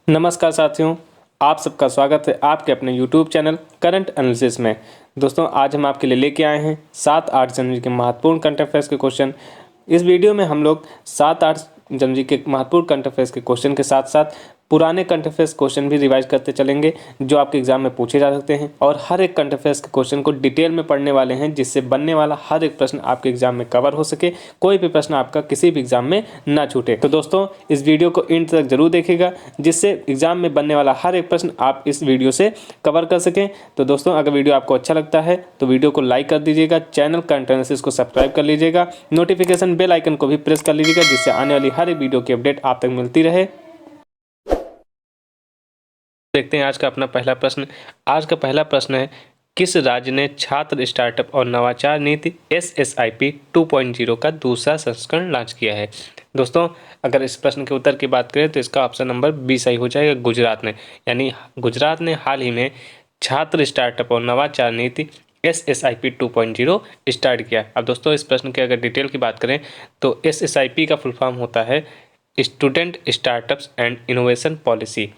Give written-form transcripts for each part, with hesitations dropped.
नमस्कार साथियों, आप सबका स्वागत है आपके अपने YouTube चैनल करंट एनालिसिस में। दोस्तों, आज हम आपके लिए लेके आए हैं 7-8 जनवरी के महत्वपूर्ण करंट अफेयर्स के क्वेश्चन। इस वीडियो में हम लोग 7-8 जनवरी के महत्वपूर्ण करंट अफेयर्स के क्वेश्चन के साथ साथ पुराने करंट अफेयर्स क्वेश्चन भी रिवाइज करते चलेंगे, जो आपके एग्जाम में पूछे जा सकते हैं। और हर एक करंट अफेयर्स के क्वेश्चन को डिटेल में पढ़ने वाले हैं, जिससे बनने वाला हर एक प्रश्न आपके एग्जाम में कवर हो सके, कोई भी प्रश्न आपका किसी भी एग्जाम में ना छूटे। तो दोस्तों, इस वीडियो को एंड तक जरूर देखिएगा, जिससे एग्जाम में बनने वाला हर एक प्रश्न आप इस वीडियो से कवर कर सकें। तो दोस्तों, अगर वीडियो आपको अच्छा लगता है तो वीडियो को लाइक कर दीजिएगा, चैनल करंट एनालिसिस को सब्सक्राइब कर लीजिएगा, नोटिफिकेशन बेल आइकन को भी प्रेस कर लीजिएगा, जिससे आने वाली हर एक वीडियो की अपडेट आप तक मिलती रहे। देखते हैं आज का अपना पहला प्रश्न। आज का पहला प्रश्न है, किस राज्य ने छात्र स्टार्टअप और नवाचार नीति SSIP 2.0 का दूसरा संस्करण लॉन्च किया है? दोस्तों, अगर इस प्रश्न के उत्तर की बात करें तो इसका ऑप्शन नंबर बी सही हो जाएगा, गुजरात ने। यानी गुजरात ने हाल ही में छात्र स्टार्टअप और नवाचार नीति SSIP 2.0 स्टार्ट किया। अब दोस्तों, इस प्रश्न की अगर डिटेल की बात करें तो SSIP का फुल फॉर्म होता है student startups and innovation policy.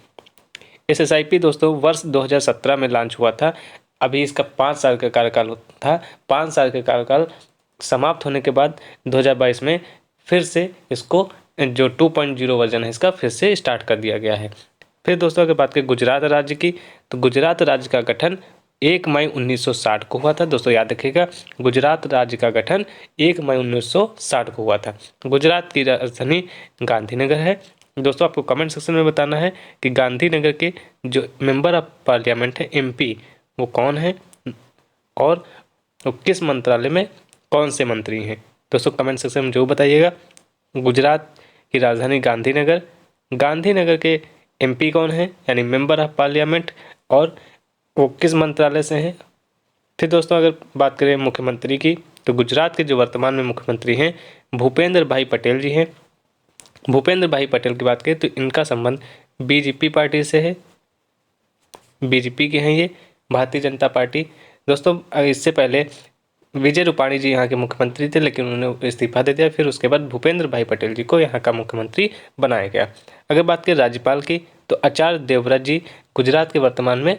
SSIP दोस्तों वर्ष 2017 में लॉन्च हुआ था। अभी इसका 5 साल का कार्यकाल था। 5 साल का कार्यकाल समाप्त होने के बाद 2022 में फिर से इसको जो 2.0 वर्जन है इसका फिर से स्टार्ट कर दिया गया है। फिर दोस्तों, अगर बात करें गुजरात राज्य की, तो गुजरात राज्य का गठन 1 मई 1960 को हुआ था। दोस्तों याद रखिएगा, गुजरात राज्य का गठन 1 मई 1960 को हुआ था। गुजरात की राजधानी गांधीनगर है। दोस्तों, आपको कमेंट सेक्शन में बताना है कि गांधीनगर के जो मेंबर ऑफ पार्लियामेंट है MP, वो कौन है और वो किस मंत्रालय में कौन से मंत्री हैं। दोस्तों कमेंट सेक्शन में जरूर बताइएगा। गुजरात की राजधानी गांधीनगर, गांधीनगर के MP कौन है यानी मेंबर ऑफ पार्लियामेंट, और वो किस मंत्रालय से हैं। फिर दोस्तों, अगर बात करें मुख्यमंत्री की, तो गुजरात के जो वर्तमान में मुख्यमंत्री हैं भूपेंद्र भाई पटेल जी हैं। भूपेंद्र भाई पटेल की बात करें तो इनका संबंध BJP पार्टी से है। BJP के हैं ये, भारतीय जनता पार्टी। दोस्तों, इससे पहले विजय रूपाणी जी यहाँ के मुख्यमंत्री थे, लेकिन उन्होंने इस्तीफा दे दिया। फिर उसके बाद भूपेंद्र भाई पटेल जी को यहाँ का मुख्यमंत्री बनाया गया। अगर बात करें राज्यपाल की, तो आचार्य देवव्रत जी गुजरात के वर्तमान में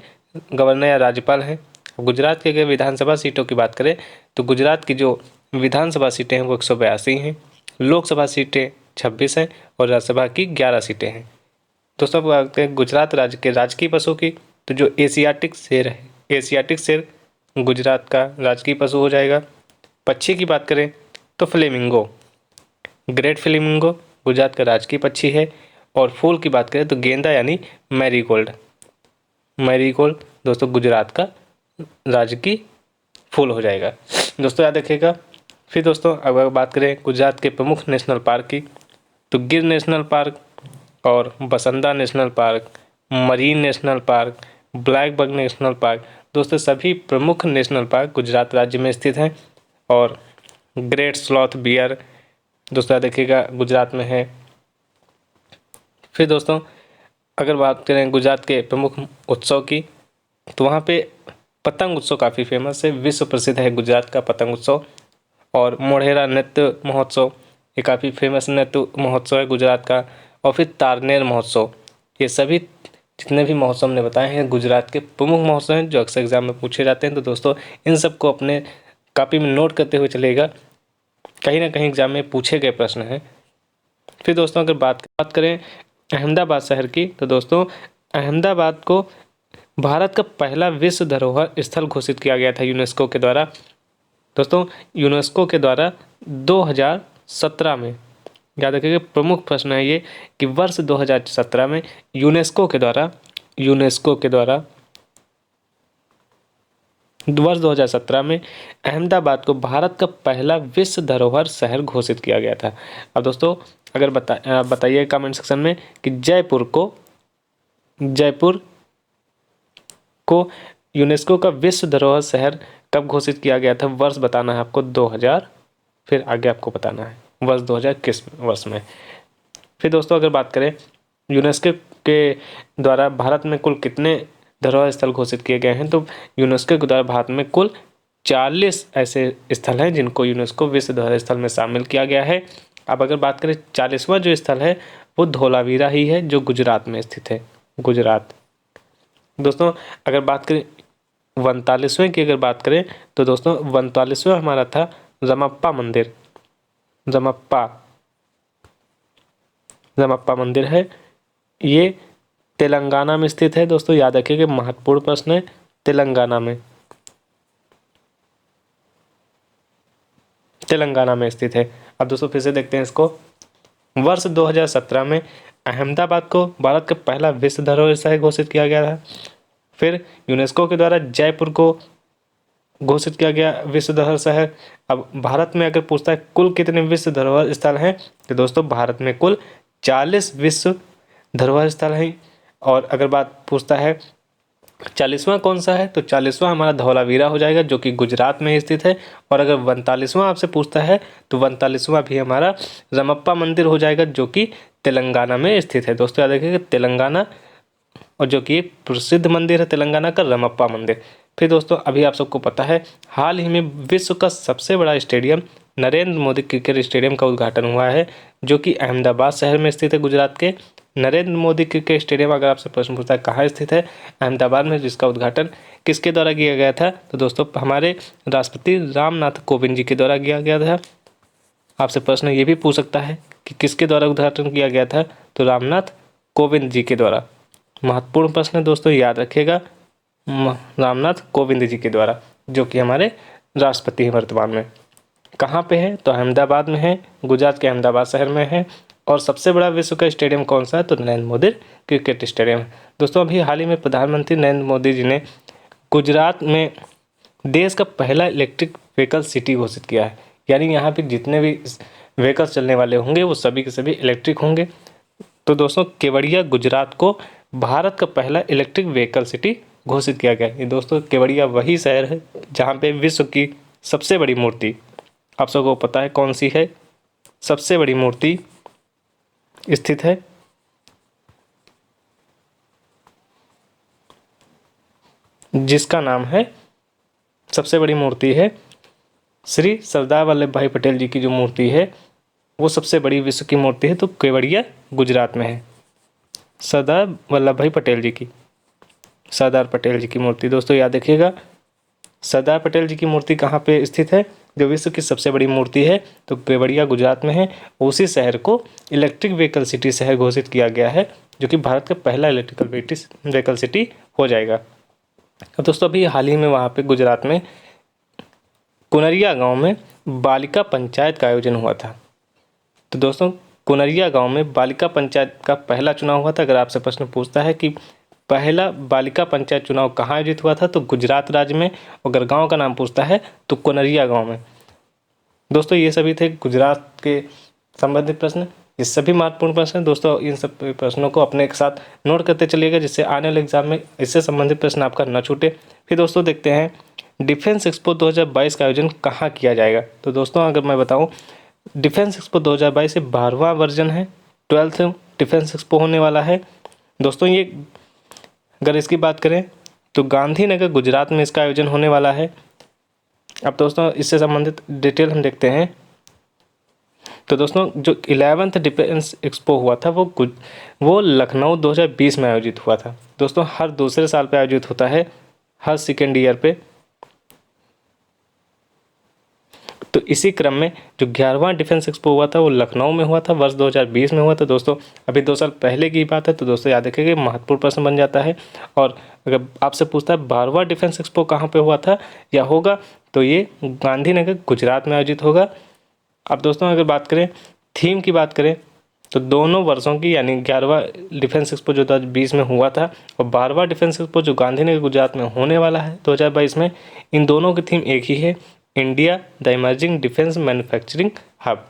गवर्नर या राज्यपाल हैं। गुजरात के अगर विधानसभा सीटों की बात करें तो गुजरात की जो विधानसभा सीटें हैं वो 182 हैं, लोकसभा सीटें 26 हैं और राज्यसभा की 11 सीटें हैं। दोस्तों, बात करें गुजरात राज्य के राजकीय पशु की, तो जो एशियाटिक शेर है, एशियाटिक शेर गुजरात का राजकीय पशु हो जाएगा। पक्षी की बात करें तो फ्लेमिंगो, ग्रेट फ्लेमिंगो गुजरात का राजकीय पक्षी है। और फूल की बात करें तो गेंदा यानी मैरीगोल्ड, मैरीगोल्ड दोस्तों गुजरात का राजकीय फूल हो जाएगा। दोस्तों याद रखिएगा। फिर दोस्तों, अगर बात करें गुजरात के प्रमुख नेशनल पार्क की, तो गिर नेशनल पार्क और Bansda national park, marine national park, black buck national park, दोस्तों सभी प्रमुख नेशनल पार्क गुजरात राज्य में स्थित हैं। और ग्रेट स्लॉथ बियर दोस्तों याद रखिएगा गुजरात में है। फिर दोस्तों, अगर बात करें गुजरात के प्रमुख उत्सव की, तो वहाँ पे पतंग उत्सव काफ़ी फेमस है, विश्व प्रसिद्ध है गुजरात का पतंग उत्सव। और मोढेरा नृत्य महोत्सव, ये काफ़ी फेमस नृत्य महोत्सव है गुजरात का। और फिर तारनेर महोत्सव, ये सभी जितने भी महोत्सव हमने बताए हैं गुजरात के प्रमुख महोत्सव हैं, जो अक्सर एग्जाम में पूछे जाते हैं। तो दोस्तों, इन सबको अपने कॉपी में नोट करते हुए चलेगा, कहीं ना कहीं एग्जाम में पूछे गए प्रश्न हैं। फिर दोस्तों, अगर बात करें अहमदाबाद शहर की, तो दोस्तों अहमदाबाद को भारत का पहला विश्व धरोहर स्थल घोषित किया गया था यूनेस्को के द्वारा। दोस्तों, यूनेस्को के द्वारा 2017 में, याद रखिएगा प्रमुख प्रश्न है ये कि वर्ष 2017 में यूनेस्को के द्वारा वर्ष 2017 में अहमदाबाद को भारत का पहला विश्व धरोहर शहर घोषित किया गया था। अब दोस्तों, अगर बताइए कमेंट सेक्शन में कि जयपुर को यूनेस्को का विश्व धरोहर शहर कब घोषित किया गया था। वर्ष बताना है आपको 2000, फिर आगे आपको बताना है वर्ष 2000 किस वर्ष में। फिर दोस्तों, अगर बात करें यूनेस्को के द्वारा भारत में कुल कितने धरोहर स्थल घोषित किए गए हैं, तो यूनेस्को के द्वारा भारत में कुल 40 ऐसे स्थल हैं जिनको यूनेस्को विश्व धरोहर स्थल में शामिल किया गया है। अब अगर बात करें 40वां जो स्थल है वो धोलावीरा ही है, जो गुजरात में स्थित है। गुजरात। दोस्तों अगर बात करें 39वें की, अगर बात करें तो दोस्तों 39वां हमारा था रमप्पा मंदिर। रमप्पा मंदिर है, ये तेलंगाना में स्थित है। दोस्तों याद रखिए कि महत्वपूर्ण प्रश्न है, तेलंगाना में स्थित है। अब दोस्तों फिर से देखते हैं इसको। वर्ष 2017 में अहमदाबाद को भारत का पहला विश्व धरोहर स्थल घोषित किया गया था। फिर यूनेस्को के द्वारा जयपुर को घोषित किया गया विश्व धरोहर शहर। अब भारत में अगर पूछता है कुल कितने विश्व धरोहर स्थल हैं, तो दोस्तों भारत में कुल 40 विश्व धरोहर स्थल हैं। और अगर बात पूछता है 40वां कौन सा है, तो 40वां हमारा धौलावीरा हो जाएगा, जो कि गुजरात में स्थित है। और अगर 39वां आपसे पूछता है तो 39वां भी हमारा रमप्पा मंदिर हो जाएगा, जो कि तेलंगाना में स्थित है। दोस्तों याद रखिएगा तेलंगाना, और जो कि प्रसिद्ध मंदिर है तेलंगाना का रमप्पा मंदिर। फिर दोस्तों अभी आप सबको पता है हाल ही में विश्व का सबसे बड़ा stadium Narendra Modi cricket stadium का उद्घाटन हुआ है, जो कि अहमदाबाद शहर में स्थित है गुजरात के। नरेंद्र मोदी क्रिकेट स्टेडियम अगर आपसे प्रश्न पूछता है कहाँ स्थित है, अहमदाबाद में, जिसका उद्घाटन किसके द्वारा किया गया था, तो दोस्तों हमारे राष्ट्रपति रामनाथ कोविंद जी के द्वारा किया गया था। आपसे प्रश्न ये भी पूछ सकता है कि किसके द्वारा उद्घाटन किया गया था, तो रामनाथ कोविंद जी के द्वारा। महत्वपूर्ण प्रश्न है दोस्तों, याद रखिएगा, रामनाथ कोविंद जी के द्वारा, जो कि हमारे राष्ट्रपति हैं वर्तमान में। कहाँ पे है, तो अहमदाबाद में है, गुजरात के अहमदाबाद शहर में है। और सबसे बड़ा विश्व का स्टेडियम कौन सा है, तो नरेंद्र मोदी क्रिकेट स्टेडियम। दोस्तों अभी हाल ही में प्रधानमंत्री नरेंद्र मोदी जी ने गुजरात में देश का पहला इलेक्ट्रिक व्हीकल सिटी घोषित किया है। यानी यहाँ पे जितने भी व्हीकल्स चलने वाले होंगे वो सभी के सभी इलेक्ट्रिक होंगे। तो दोस्तों केवड़िया गुजरात को भारत का पहला इलेक्ट्रिक व्हीकल सिटी घोषित किया गया है। दोस्तों केवड़िया वही शहर है जहाँ पे विश्व की सबसे बड़ी मूर्ति, आप सबको पता है कौन सी है, सबसे बड़ी मूर्ति स्थित है, जिसका नाम है, सबसे बड़ी मूर्ति है श्री सरदार वल्लभ भाई पटेल जी की जो मूर्ति है वो सबसे बड़ी विश्व की मूर्ति है। तो केवड़िया गुजरात में है, सरदार वल्लभ भाई पटेल जी की, सरदार पटेल जी की मूर्ति। दोस्तों याद रखिएगा सरदार पटेल जी की मूर्ति कहाँ पे स्थित है, जो विश्व की सबसे बड़ी मूर्ति है, तो केवड़िया गुजरात में है। उसी शहर को इलेक्ट्रिक व्हीकल सिटी शहर घोषित किया गया है, जो कि भारत का पहला इलेक्ट्रिकल व्हीकल सिटी हो जाएगा। अब दोस्तों अभी हाल ही में वहाँ पे गुजरात में कुनरिया गांव में बालिका पंचायत का आयोजन हुआ था। तो दोस्तों कुनरिया गांव में बालिका पंचायत का पहला चुनाव हुआ था। अगर आपसे प्रश्न पूछता है कि पहला बालिका पंचायत चुनाव कहाँ आयोजित हुआ था, तो गुजरात राज्य में। अगर गांव का नाम पूछता है तो कुनरिया गांव में। दोस्तों ये सभी थे गुजरात के संबंधित प्रश्न। ये सभी महत्वपूर्ण प्रश्न हैं दोस्तों, इन सब प्रश्नों को अपने एक साथ नोट करते चलिएगा, जिससे आने वाले एग्जाम में इससे संबंधित प्रश्न आपका न छूटे। फिर दोस्तों देखते हैं डिफेंस एक्सपो 2022 का आयोजन कहाँ किया जाएगा। तो दोस्तों अगर मैं बताऊँ डिफेंस एक्सपो 2022 से 12वां वर्जन है, 12th डिफेंस एक्सपो होने वाला है। दोस्तों ये अगर इसकी बात करें तो गांधीनगर गुजरात में इसका आयोजन होने वाला है। अब दोस्तों इससे संबंधित डिटेल हम देखते हैं। तो दोस्तों जो 11th डिफेंस एक्सपो हुआ था वो लखनऊ 2020 में आयोजित हुआ था। दोस्तों हर दूसरे साल पे आयोजित होता है, हर सेकेंड ईयर पे। तो इसी क्रम में जो 11वां डिफेंस एक्सपो हुआ था वो लखनऊ में हुआ था, वर्ष 2020 में हुआ था। दोस्तों अभी 2 साल पहले की बात है, तो दोस्तों याद रखिए कि महत्वपूर्ण प्रश्न बन जाता है। और अगर आपसे पूछता है 12वां डिफेंस एक्सपो कहाँ पे हुआ था या होगा, तो ये गांधीनगर गुजरात में आयोजित होगा। अब दोस्तों अगर बात करें थीम की बात करें तो दोनों वर्षों की, यानी 11वां डिफेंस एक्सपो जो 2020 में हुआ था और 12वां डिफेंस एक्सपो जो गांधीनगर गुजरात में होने वाला है 2022 में, इन दोनों की थीम एक ही है, India the emerging defence manufacturing hub.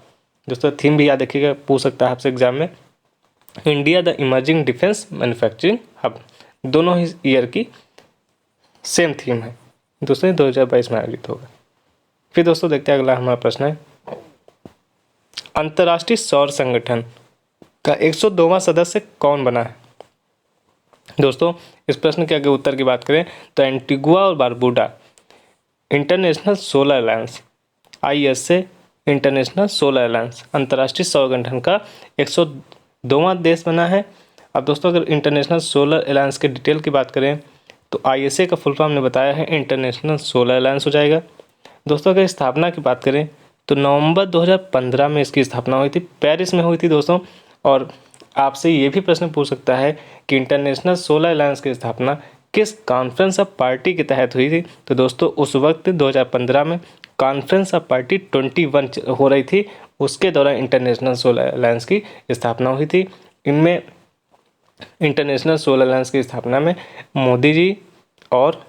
दोस्तों थीम भी याद रखिएगा, पूछ सकता है आपसे एग्जाम में, India the emerging defence manufacturing hub. दोनों ही ईयर की सेम थीम है दोस्तों, 2022 में आयोजित होगा। फिर दोस्तों देखते हैं अगला हमारा प्रश्न है, अंतर्राष्ट्रीय सौर संगठन का 102वां सदस्य कौन बना है। दोस्तों इस प्रश्न के अगर उत्तर की बात करें तो एंटीगुआ और Barbuda international solar alliance, ISA international solar alliance अंतर्राष्ट्रीय सौर संगठन का 102वां देश बना है। अब दोस्तों अगर इंटरनेशनल सोलर अलायंस के डिटेल की बात करें तो ISA का फुल फॉर्म ने बताया है इंटरनेशनल सोलर अलायंस हो जाएगा। दोस्तों अगर स्थापना की बात करें तो नवंबर 2015 में इसकी स्थापना हुई थी, पेरिस में हुई थी दोस्तों। और आपसे ये भी प्रश्न पूछ सकता है कि इंटरनेशनल सोलर अलायंस की स्थापना किस कॉन्फ्रेंस ऑफ पार्टी के तहत हुई थी। तो दोस्तों उस वक्त 2015 में कॉन्फ्रेंस ऑफ पार्टी 21 हो रही थी, उसके दौरान इंटरनेशनल सोलर अलायंस की स्थापना हुई थी। इनमें इंटरनेशनल सोलर अलायंस की स्थापना में मोदी जी और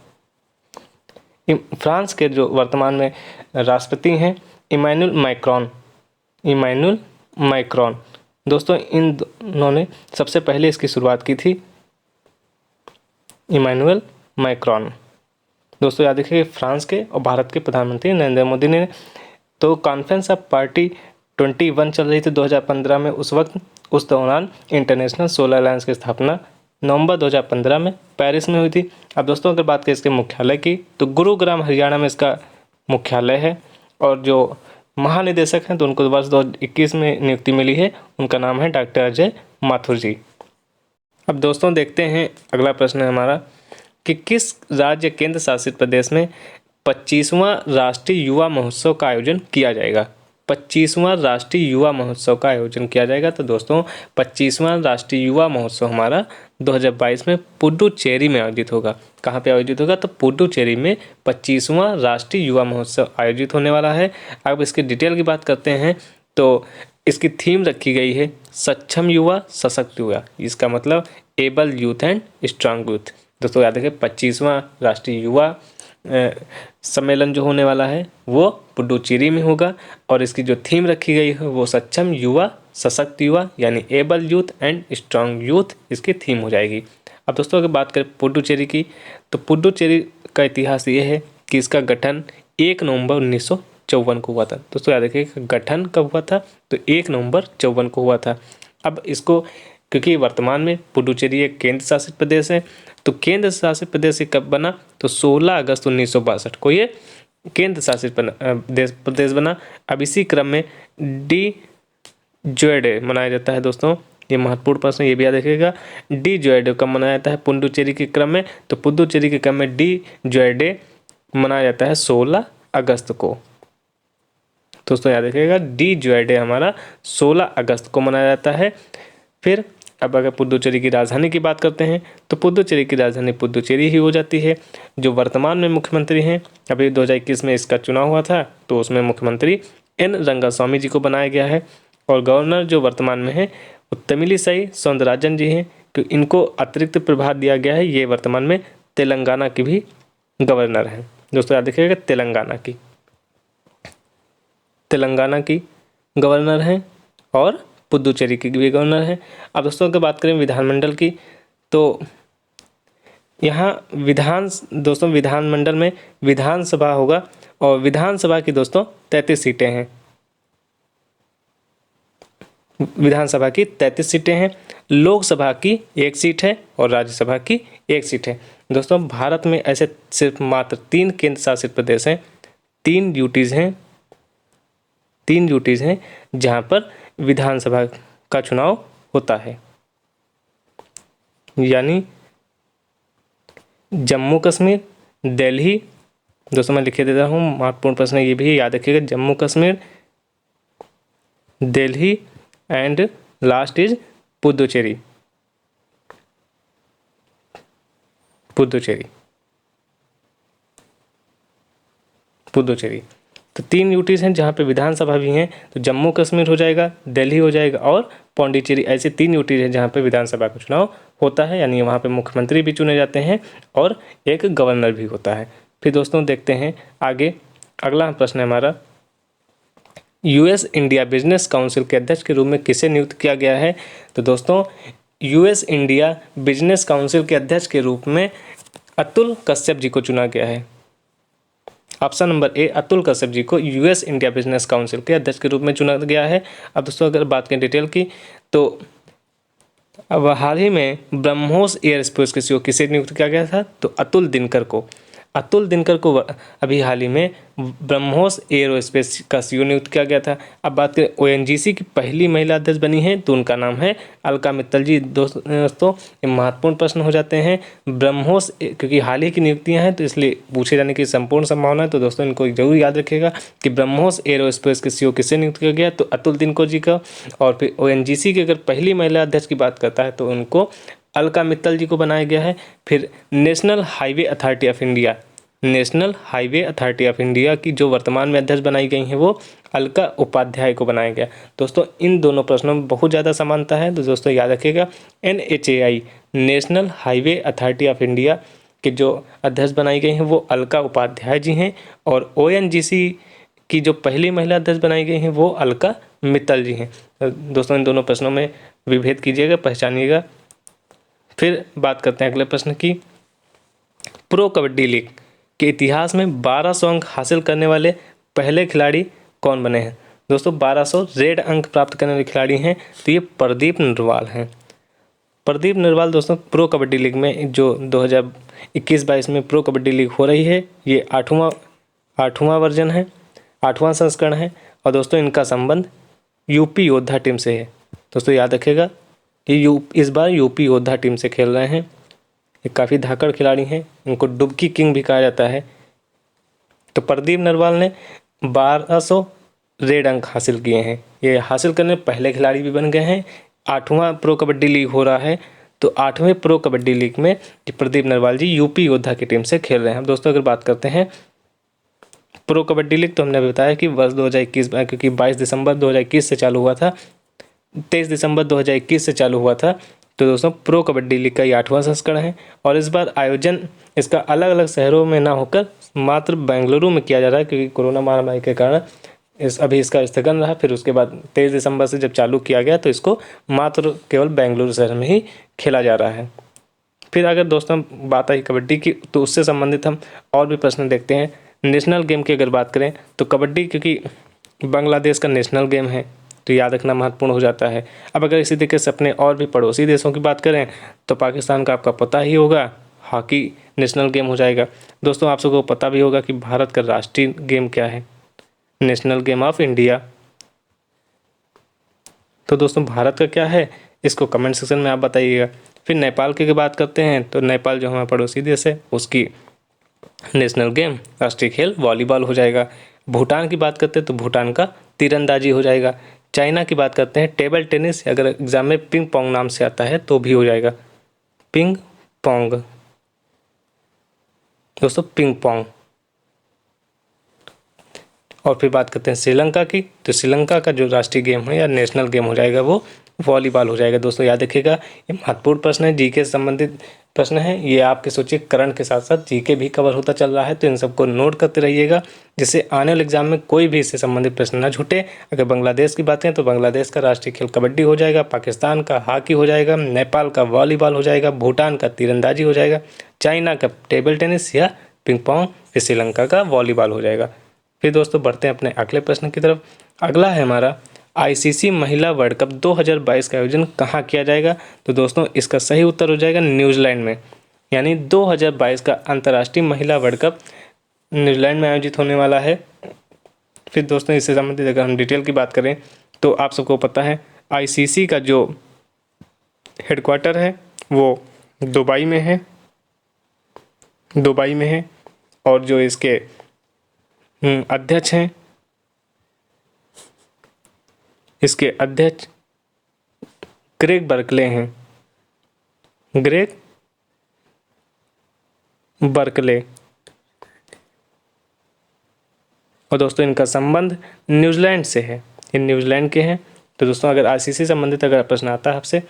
फ्रांस के जो वर्तमान में राष्ट्रपति हैं इमैनुअल मैक्रोन दोस्तों, इन दोनों ने सबसे पहले इसकी शुरुआत की थी। इमैनुअल मैक्रोन दोस्तों याद रखिए फ्रांस के और भारत के प्रधानमंत्री नरेंद्र मोदी ने। तो कॉन्फ्रेंस ऑफ पार्टी 21 चल रही थी 2015 में, उस दौरान इंटरनेशनल सोलर अलायंस की स्थापना नवंबर 2015 में पेरिस में हुई थी। अब दोस्तों अगर बात करें इसके मुख्यालय की तो गुरुग्राम हरियाणा में इसका मुख्यालय है, और जो महानिदेशक हैं तो उनको वर्ष 2021 में नियुक्ति मिली है, उनका नाम है डॉक्टर अजय माथुर जी। अब दोस्तों देखते हैं अगला प्रश्न है हमारा कि किस राज्य केंद्र शासित प्रदेश में 25वां राष्ट्रीय युवा महोत्सव का आयोजन किया जाएगा। 25वां राष्ट्रीय युवा महोत्सव का आयोजन किया जाएगा। तो दोस्तों 25वां राष्ट्रीय युवा महोत्सव हमारा 2022 में पुडुचेरी में आयोजित होगा। कहाँ पे आयोजित होगा? तो पुडुचेरी में 25वां राष्ट्रीय युवा महोत्सव आयोजित होने वाला है। अब इसकी डिटेल की बात करते हैं तो इसकी थीम रखी गई है सक्षम युवा सशक्त युवा। इसका मतलब able youth and strong youth. दोस्तों याद रखिए 25वां राष्ट्रीय युवा सम्मेलन जो होने वाला है वो पुडुचेरी में होगा, और इसकी जो थीम रखी गई है वो सक्षम युवा सशक्त युवा यानी able youth and strong youth इसकी थीम हो जाएगी। अब दोस्तों अगर बात करें पुडुचेरी की तो पुडुचेरी का इतिहास ये है कि इसका गठन 1 नवंबर 1954 को हुआ था। दोस्तों याद रखिए गठन कब हुआ था? तो 1 नवंबर 54 को हुआ था। अब इसको क्योंकि वर्तमान में पुडुचेरी एक केंद्र शासित प्रदेश है, तो केंद्र शासित प्रदेश कब बना? तो 16 अगस्त 1962 को ये केंद्र शासित प्रदेश बना। अब इसी क्रम में डी जोय डे मनाया जाता है। दोस्तों ये महत्वपूर्ण प्रश्न, ये भी याद रखिएगा। डी जोय डे कब मनाया जाता है पुडुचेरी के क्रम में? तो पुडुचेरी के क्रम में डी जोय डे मनाया जाता है 16 अगस्त को। दोस्तों याद रखिएगा डी जोय डे हमारा 16 अगस्त को मनाया जाता है। फिर अब अगर पुडुचेरी की राजधानी की बात करते हैं तो पुडुचेरी की राजधानी पुडुचेरी ही हो जाती है। जो वर्तमान में मुख्यमंत्री हैं, अभी 2021 में इसका चुनाव हुआ था तो उसमें मुख्यमंत्री एन रंगास्वामी जी को बनाया गया है, और गवर्नर जो वर्तमान में है वो तमिलिसाई सौंदरराजन जी हैं, कि इनको अतिरिक्त प्रभार दिया गया है। ये वर्तमान में तेलंगाना की भी गवर्नर हैं। दोस्तों याद रखिएगा तेलंगाना की गवर्नर हैं और पुडुचेरी की भी गवर्नर है। अब दोस्तों अगर बात करें विधानमंडल की तो यहाँ विधानमंडल में विधानसभा होगा, और विधानसभा की दोस्तों 33 सीटें हैं। विधानसभा की 33 सीटें हैं, लोकसभा की 1 सीट है और राज्यसभा की 1 सीट है। दोस्तों भारत में ऐसे सिर्फ मात्र 3 केंद्र शासित प्रदेश हैं, 3 यूटीज हैं जहाँ पर विधानसभा का चुनाव होता है, यानी जम्मू कश्मीर, दिल्ली। दोस्तों मैं लिखे देता हूँ, महत्वपूर्ण प्रश्न ये भी याद रखिएगा, Jammu Kashmir, Delhi and last is Puducherry. तो 3 यूटीज हैं जहाँ पे विधानसभा भी हैं, तो जम्मू कश्मीर हो जाएगा, दिल्ली हो जाएगा और पौंडीचेरी। ऐसे 3 यूटीज हैं जहाँ पे विधानसभा का चुनाव होता है, यानी वहाँ पे मुख्यमंत्री भी चुने जाते हैं और एक गवर्नर भी होता है। फिर दोस्तों देखते हैं आगे, अगला प्रश्न है हमारा, US इंडिया बिजनेस काउंसिल के अध्यक्ष के रूप में किसे नियुक्त किया गया है? तो दोस्तों US इंडिया बिजनेस काउंसिल के अध्यक्ष के रूप में अतुल कश्यप जी को चुना गया है। Option number A, Atul Kashyap ji को US इंडिया बिजनेस काउंसिल के अध्यक्ष के रूप में चुना गया है। अब दोस्तों अगर बात करें डिटेल की तो अब हाल ही में ब्रह्मोस एयर स्पेस किसी को किसे नियुक्त किया गया था? तो अतुल दिनकर को अतुल दिनकर को अभी हाल ही में ब्रह्मोस एरोस्पेस का सीईओ नियुक्त किया गया था। अब बात करें ओएनजीसी की पहली महिला अध्यक्ष बनी है तो उनका नाम है अलका मित्तल जी। दोस्तों ये महत्वपूर्ण प्रश्न हो जाते हैं। ब्रह्मोस क्योंकि हाल ही की नियुक्तियां हैं तो इसलिए पूछे जाने की संपूर्ण संभावना है। तो दोस्तों इनको जरूर याद रखिएगा कि ब्रह्मोस एरोस्पेस के सीईओ किससे नियुक्त किया गया, तो अतुल दिनकर जी का। और फिर ओएनजीसी की अगर पहली महिला अध्यक्ष की बात करता है तो उनको अलका मित्तल जी को बनाया गया है। फिर national highway authority of India, national highway authority of India की जो वर्तमान में अध्यक्ष बनाई गई हैं वो अलका उपाध्याय को बनाया गया। दोस्तों इन दोनों प्रश्नों में बहुत ज़्यादा समानता है, तो दोस्तों याद रखिएगा NHAI, national highway authority of India की जो अध्यक्ष बनाई गई हैं वो अलका उपाध्याय जी हैं, और ONGC की जो पहली महिला अध्यक्ष बनाई गई हैं वो अलका मित्तल जी हैं। दोस्तों इन दोनों प्रश्नों में विभेद कीजिएगा, पहचानिएगा। फिर बात करते हैं अगले प्रश्न की। प्रो कबड्डी लीग के इतिहास में 1200 अंक हासिल करने वाले पहले खिलाड़ी कौन बने हैं? दोस्तों 1200 रेड अंक प्राप्त करने वाले खिलाड़ी हैं तो ये प्रदीप नरवाल हैं। प्रदीप नरवाल दोस्तों प्रो कबड्डी लीग में जो 2021-22 में प्रो कबड्डी लीग हो रही है ये आठवां वर्जन है, 8वां संस्करण है। और दोस्तों इनका संबंध यूपी योद्धा टीम से है। दोस्तों याद रखिएगा ये इस बार यूपी योद्धा टीम से खेल रहे हैं। ये काफ़ी धाकड़ खिलाड़ी हैं, इनको डुबकी किंग भी कहा जाता है। तो प्रदीप नरवाल ने 1200 रेड अंक हासिल किए हैं। ये हासिल करने पहले खिलाड़ी भी बन गए हैं। 8वां प्रो कबड्डी लीग हो रहा है तो 8वें प्रो कबड्डी लीग में प्रदीप नरवाल जी यूपी योद्धा की टीम से खेल रहे हैं। दोस्तों अगर बात करते हैं प्रो कबड्डी लीग तो हमने बताया कि वर्ष 2021 क्योंकि 22 दिसंबर 2021 से चालू हुआ था, 23 दिसंबर 2021 से चालू हुआ था। तो दोस्तों प्रो कबड्डी लीग का ये 8वां संस्करण है और इस बार आयोजन इसका अलग अलग शहरों में ना होकर मात्र बेंगलुरु में किया जा रहा है, क्योंकि कोरोना महामारी के कारण अभी इसका स्थगन रहा। फिर उसके बाद 23 दिसंबर से जब चालू किया गया तो इसको मात्र केवल बेंगलुरु शहर में ही खेला जा रहा है। फिर अगर दोस्तों बात आई कबड्डी की तो उससे संबंधित हम और भी प्रश्न देखते हैं। नेशनल गेम की अगर बात करें तो कबड्डी क्योंकि बांग्लादेश का नेशनल गेम है तो याद रखना महत्वपूर्ण हो जाता है। अब अगर इसी तरीके से अपने और भी पड़ोसी देशों की बात करें तो पाकिस्तान का आपका पता ही होगा, हॉकी नेशनल गेम हो जाएगा। दोस्तों आप सबको पता भी होगा कि भारत का राष्ट्रीय गेम क्या है, नेशनल गेम ऑफ इंडिया। तो दोस्तों भारत का क्या है इसको कमेंट सेक्शन में आप बताइएगा। फिर नेपाल की बात करते हैं तो नेपाल जो हमारा पड़ोसी देश है उसकी नेशनल गेम राष्ट्रीय खेल वॉलीबॉल हो जाएगा। भूटान की बात करते हैं तो भूटान का तीरंदाजी हो जाएगा। चाइना की बात करते हैं टेबल टेनिस, अगर एग्जाम में पिंग पोंग नाम से आता है तो भी हो जाएगा, पिंग पोंग। दोस्तों पिंग पोंग। और फिर बात करते हैं श्रीलंका की तो श्रीलंका का जो राष्ट्रीय गेम है या नेशनल गेम हो जाएगा वो वॉलीबॉल हो जाएगा। दोस्तों याद रखिएगा ये महत्वपूर्ण प्रश्न है, जीके से संबंधित प्रश्न है। ये आपके सोचिए करंट के साथ साथ जीके भी कवर होता चल रहा है, तो इन सबको नोट करते रहिएगा जिससे आने वाले एग्जाम में कोई भी इससे संबंधित प्रश्न ना छूटे। अगर बांग्लादेश की बात करें तो बांग्लादेश का राष्ट्रीय खेल कबड्डी हो जाएगा, पाकिस्तान का हॉकी हो जाएगा, नेपाल का वॉलीबॉल हो जाएगा, भूटान का तीरंदाजी हो जाएगा, चाइना का टेबल टेनिस या पिंग पोंग, फिर श्रीलंका का वॉलीबॉल हो जाएगा। फिर दोस्तों बढ़ते हैं अपने अगले प्रश्न की तरफ। अगला है हमारा ICC महिला वर्ल्ड कप 2022 का आयोजन कहाँ किया जाएगा? तो दोस्तों इसका सही उत्तर हो जाएगा न्यूजीलैंड में, यानी 2022 का अंतर्राष्ट्रीय महिला वर्ल्ड कप न्यूजीलैंड में आयोजित होने वाला है। फिर दोस्तों इससे संबंधित अगर हम डिटेल की बात करें तो आप सबको पता है ICC का जो हेडक्वार्टर है वो दुबई में है, और जो इसके अध्यक्ष हैं, इसके अध्यक्ष ग्रेग बर्कले हैं, ग्रेग बर्कले। और दोस्तों इनका संबंध न्यूजीलैंड से है, ये न्यूजीलैंड के हैं। तो दोस्तों अगर ICC संबंधित अगर प्रश्न आता है आपसे,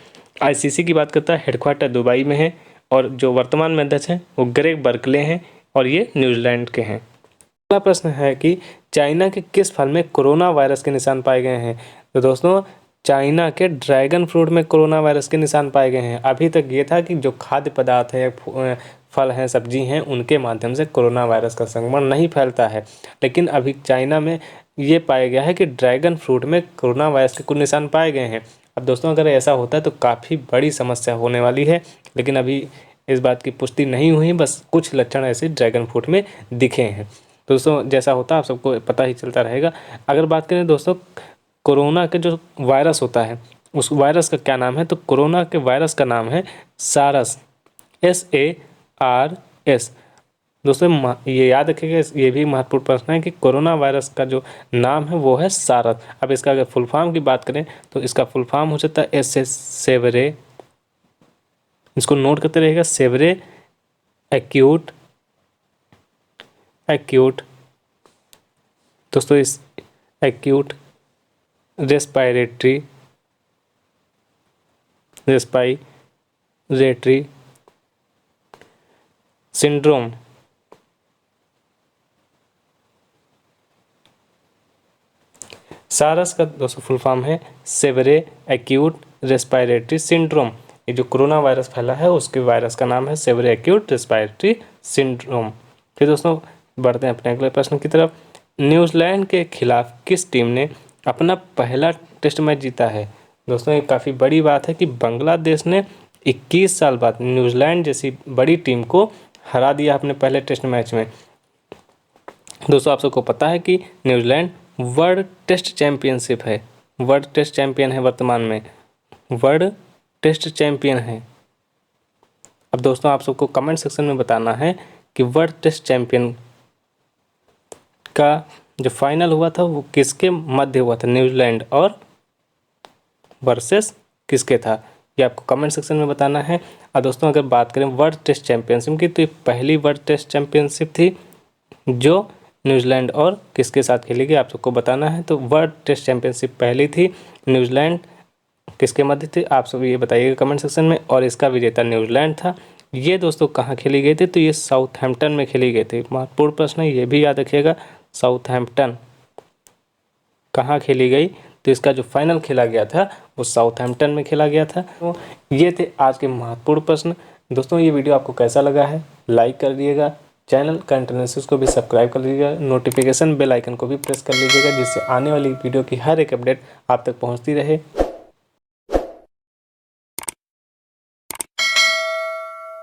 ICC की बात करता है हेडक्वार्टर दुबई में है और जो वर्तमान में अध्यक्ष हैं वो ग्रेग बर्कले हैं और ये न्यूजीलैंड के हैं। अगला प्रश्न है कि चाइना के किस फल में कोरोना वायरस के निशान पाए गए हैं? तो दोस्तों चाइना के ड्रैगन फ्रूट में कोरोना वायरस के निशान पाए गए हैं। अभी तक ये था कि जो खाद्य पदार्थ है, फल हैं, सब्जी हैं, उनके माध्यम से कोरोना वायरस का संक्रमण नहीं फैलता है, लेकिन अभी चाइना में ये पाया गया है कि ड्रैगन फ्रूट में कोरोना वायरस के कुछ निशान पाए गए हैं। अब दोस्तों अगर ऐसा होता है तो काफ़ी बड़ी समस्या होने वाली है, लेकिन अभी इस बात की पुष्टि नहीं हुई, बस कुछ लक्षण ऐसे ड्रैगन फ्रूट में दिखे हैं। तो दोस्तों जैसा होता है आप सबको पता ही चलता रहेगा। अगर बात करें दोस्तों कोरोना के जो वायरस होता है उस वायरस का क्या नाम है, तो कोरोना के वायरस का नाम है सारस, SARS। दोस्तों ये याद रखिएगा, ये भी महत्वपूर्ण प्रश्न है कि कोरोना वायरस का जो नाम है वो है सारस। अब इसका अगर फुल फॉर्म की बात करें तो इसका फुल फॉर्म हो जाता है सेवरे, इसको नोट करते रहिएगा, सेवरे एक्यूट दोस्तों इस एक्यूट रेस्पिरेटरी सिंड्रोम। सारस का दोस्तों फुल फॉर्म है सेवरे एक्यूट रेस्पिरेटरी सिंड्रोम। ये जो कोरोना वायरस फैला है उसके वायरस का नाम है सेवरे एक्यूट रेस्पिरेटरी सिंड्रोम। फिर दोस्तों बढ़ते हैं अपने अगले प्रश्न की तरफ। न्यूजीलैंड के खिलाफ किस टीम ने अपना पहला टेस्ट मैच जीता है? दोस्तों ये काफ़ी बड़ी बात है कि बांग्लादेश ने 21 साल बाद न्यूजीलैंड जैसी बड़ी टीम को हरा दिया अपने पहले टेस्ट मैच में। दोस्तों आप सबको पता है कि न्यूजीलैंड वर्ल्ड टेस्ट चैंपियनशिप है, वर्ल्ड टेस्ट चैंपियन है, वर्तमान में वर्ल्ड टेस्ट चैंपियन है। अब दोस्तों आप सबको कमेंट सेक्शन में बताना है कि वर्ल्ड टेस्ट चैंपियन का जो फाइनल हुआ था वो किसके मध्य हुआ था, न्यूजीलैंड और वर्सेस किसके था, ये आपको कमेंट सेक्शन में बताना है। और दोस्तों अगर बात करें वर्ल्ड टेस्ट चैंपियनशिप की तो ये पहली वर्ल्ड टेस्ट चैंपियनशिप थी जो न्यूजीलैंड और किसके साथ खेली गई आप सबको बताना है। तो वर्ल्ड टेस्ट चैंपियनशिप पहली थी, न्यूजीलैंड किसके मध्य थी आप सब ये बताइएगा कमेंट सेक्शन में, और इसका विजेता न्यूजीलैंड था। ये दोस्तों कहाँ खेली गई थी, तो ये साउथहैम्पटन में खेली गई थी। महत्वपूर्ण प्रश्न है, ये भी याद रखिएगा, साउथहैम्पटन कहाँ खेली गई, तो इसका जो फाइनल खेला गया था वो साउथहैम्पटन में खेला गया था। तो ये थे आज के महत्वपूर्ण प्रश्न। दोस्तों ये वीडियो आपको कैसा लगा है लाइक कर दिएगा, चैनल करंट एनालिसिस को भी सब्सक्राइब कर लीजिएगा, नोटिफिकेशन बेल आइकन को भी प्रेस कर लीजिएगा जिससे आने वाली वीडियो की हर एक अपडेट आप तक पहुंचती रहे।